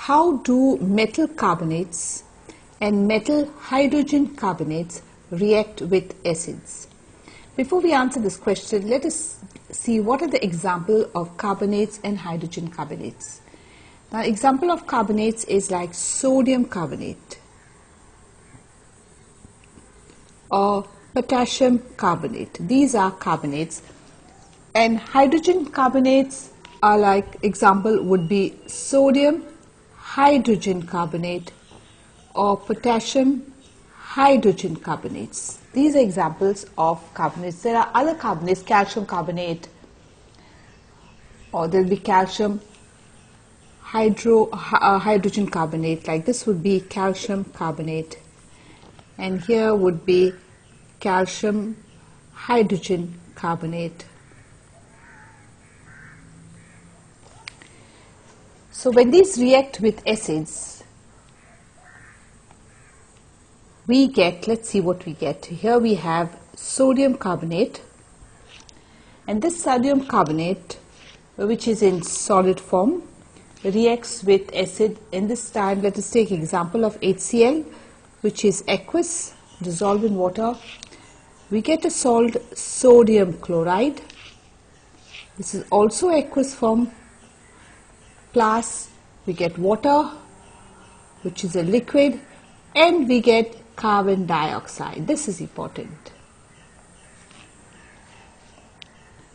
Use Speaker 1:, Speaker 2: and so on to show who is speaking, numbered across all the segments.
Speaker 1: How do metal carbonates and metal hydrogen carbonates react with acids? Before we answer this question, let us see what are the examples of carbonates and hydrogen carbonates. Now, example of carbonates is like sodium carbonate or potassium carbonate. These are carbonates, and hydrogen carbonates are like example would be sodium hydrogen carbonate or potassium hydrogen carbonates. These are examples of carbonates. There are other carbonates, calcium carbonate, or there will be calcium hydrogen carbonate, like this would be calcium carbonate, and here would be calcium hydrogen carbonate. So when these react with acids, we get, let's see what we get. Here we have sodium carbonate, and this sodium carbonate, which is in solid form, reacts with acid. In this time, let us take example of HCl, which is aqueous, dissolved in water. We get a salt sodium chloride. This is also aqueous form. Plus we get water, which is a liquid, and we get carbon dioxide. This is important.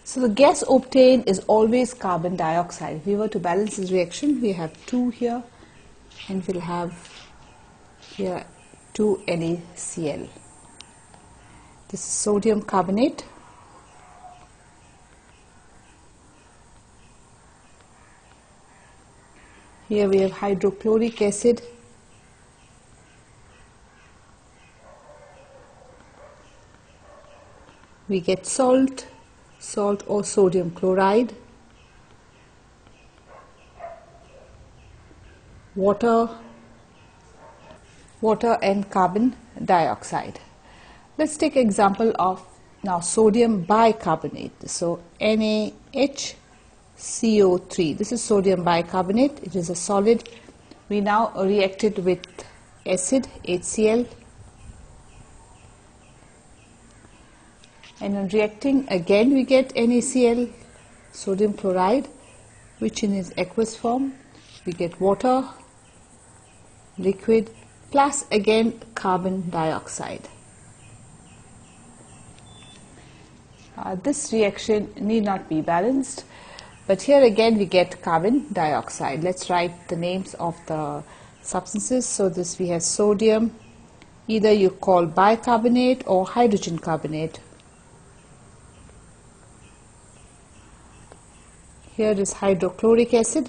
Speaker 1: So the gas obtained is always carbon dioxide. If we were to balance this reaction, we have 2 here, and we'll have here 2 NaCl. This is sodium carbonate. Here we have hydrochloric acid. We get salt or sodium chloride, water and carbon dioxide. Let's take example of now sodium bicarbonate. So NaHCO3. This is sodium bicarbonate. It is a solid. We now react it with acid HCl, and on reacting again we get NaCl, sodium chloride, which in its aqueous form. We get water, liquid, plus again carbon dioxide. This reaction need not be balanced, but here again we get carbon dioxide. Let's write the names of the substances. So this we have sodium, either you call bicarbonate or hydrogen carbonate. Here is hydrochloric acid.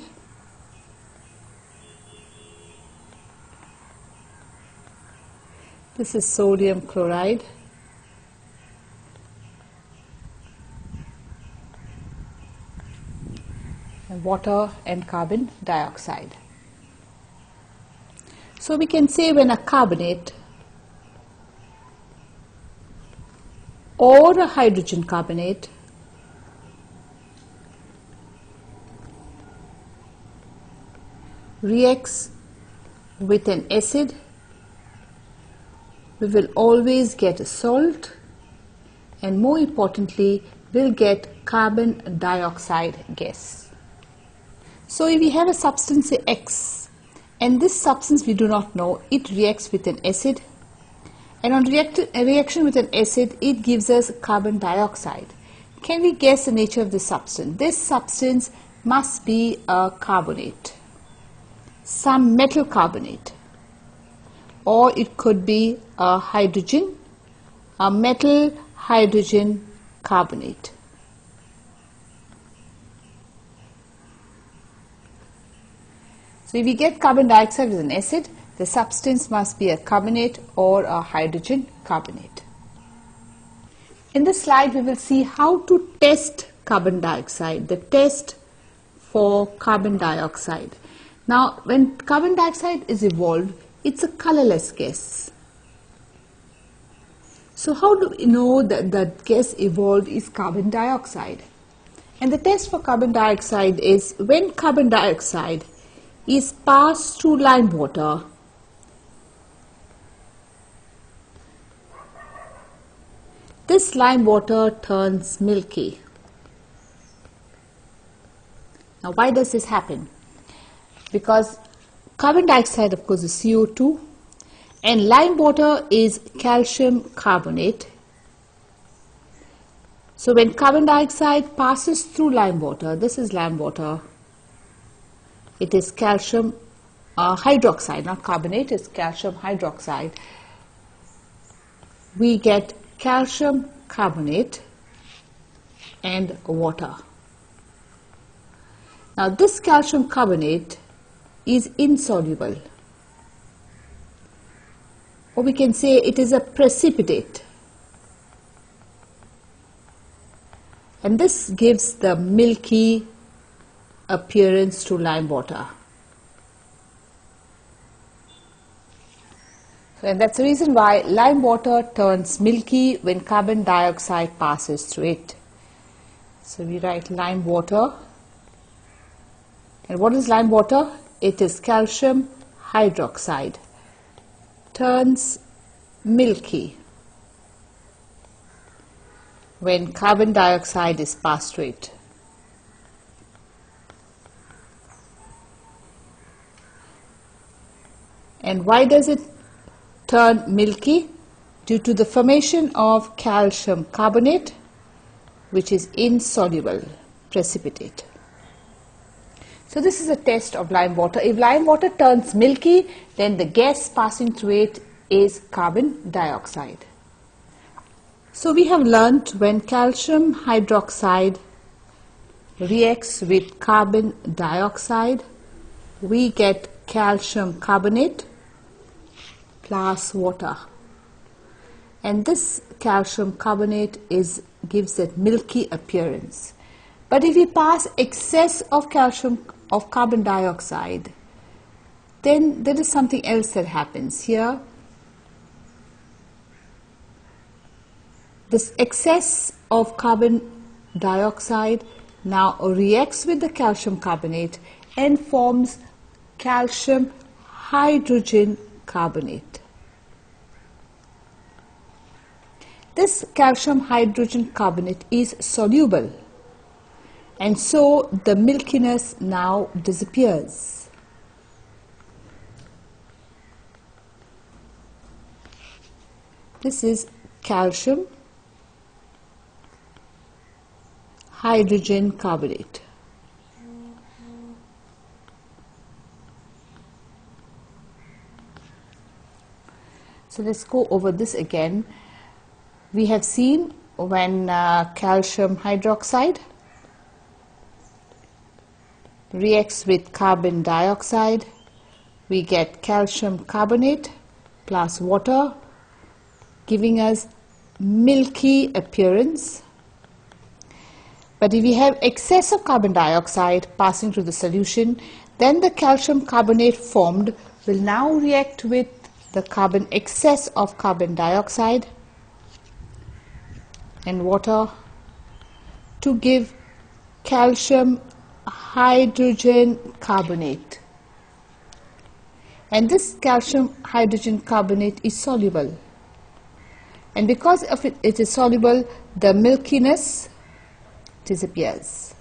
Speaker 1: This is sodium chloride. And water and carbon dioxide. So we can say when a carbonate or a hydrogen carbonate reacts with an acid, we will always get a salt, and more importantly, we'll get carbon dioxide gas. So if we have a substance X, and this substance we do not know, it reacts with an acid, and on reaction with an acid, it gives us carbon dioxide. Can we guess the nature of this substance? This substance must be a carbonate, some metal carbonate, or it could be a hydrogen, a metal hydrogen carbonate. So if we get carbon dioxide as an acid, the substance must be a carbonate or a hydrogen carbonate. In this slide, we will see how to test carbon dioxide, the test for carbon dioxide. Now, when carbon dioxide is evolved, it's a colorless gas. So how do we know that the gas evolved is carbon dioxide? And the test for carbon dioxide is when carbon dioxide is passed through lime water, this lime water turns milky. Now, why does this happen? Because carbon dioxide, of course, is CO2, and lime water is calcium carbonate. So when carbon dioxide passes through lime water, this is lime water, it is calcium hydroxide, not carbonate, it's calcium hydroxide. We get calcium carbonate and water. Now this calcium carbonate is insoluble, or we can say it is a precipitate, and this gives the milky appearance to lime water. And that's the reason why lime water turns milky when carbon dioxide passes through it. So we write lime water. And what is lime water? It is calcium hydroxide. Turns milky when carbon dioxide is passed through it. And why does it turn milky? Due to the formation of calcium carbonate, which is insoluble precipitate. So this is a test of lime water. If lime water turns milky, then the gas passing through it is carbon dioxide. So we have learnt when calcium hydroxide reacts with carbon dioxide, we get calcium carbonate plus water. And this calcium carbonate gives that milky appearance. But if we pass excess of carbon dioxide, then there is something else that happens here. This excess of carbon dioxide now reacts with the calcium carbonate and forms calcium hydrogen carbonate. This calcium hydrogen carbonate is soluble, and so the milkiness now disappears. This is calcium hydrogen carbonate. So let's go over this again. We have seen when calcium hydroxide reacts with carbon dioxide, we get calcium carbonate plus water, giving us milky appearance. But if we have excess of carbon dioxide passing through the solution, then the calcium carbonate formed will now react with the excess of carbon dioxide and water to give calcium hydrogen carbonate. And this calcium hydrogen carbonate is soluble. And because of it is soluble, the milkiness disappears.